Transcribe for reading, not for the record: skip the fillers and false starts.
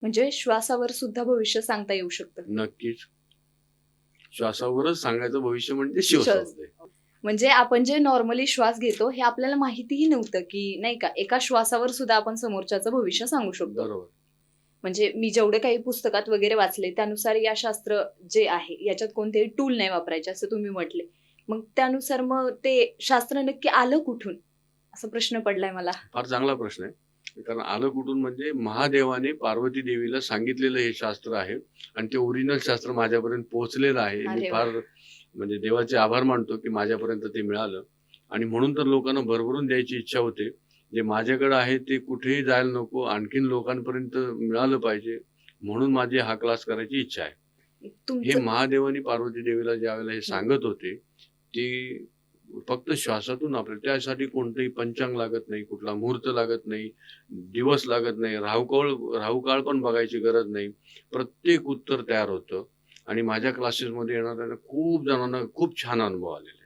म्हणजे श्वासावर सुद्धा भविष्य सांगता येऊ शकतं. नक्कीच. श्वासावरच सांगायचं भविष्य म्हणजे श्वास. शिवसंवाद आहे. म्हणजे आपण जे नॉर्मली श्वास घेतो हे आपल्याला माहितीही नव्हतं की नाही का एका श्वासावर सुद्धा आपण समोरच्याचं भविष्य सांगू शकतो. बरोबर. म्हणजे मी जेवढे काही पुस्तकात वगैरे वाचले त्यानुसार या शास्त्र जे आहे याच्यात कोणतेही टूल नाही वापरायचे असं तुम्ही म्हटले. मग त्यानुसार मग ते शास्त्र नक्की आलं कुठून असा प्रश्न पडलाय मला. फार चांगला प्रश्न आहे. कारण आलं कुठून म्हणजे महादेवाने पार्वती देवीला सांगितलेलं हे शास्त्र आहे आणि ते ओरिजिनल शास्त्र माझ्यापर्यंत पोहोचलेलं आहे. मी अरे वा. फार म्हणजे देवाचे आभार मानतो की माझ्यापर्यंत ते मिळालं आणि म्हणून तर लोकांना भरभरून द्यायची इच्छा होते. जे माझ्याकडे आहे ते कुठेही जायला नको, आणखीन लोकांपर्यंत मिळालं पाहिजे म्हणून माझी हा क्लास करायची इच्छा आहे. हे तुमचं महादेवानी पार्वती देवीला ज्यावेळेला हे सांगत होते ते फक्त श्वासातून आपल्याला त्यासाठी कोणतंही पंचांग लागत नाही, कुठला मुहूर्त लागत नाही, दिवस लागत नाही, राहुकाळ पण बघायची गरज नाही. प्रत्येक उत्तर तयार होतं आणि माझ्या क्लासेसमध्ये येणाऱ्या खूप जणांना खूप छान अनुभव आलेले.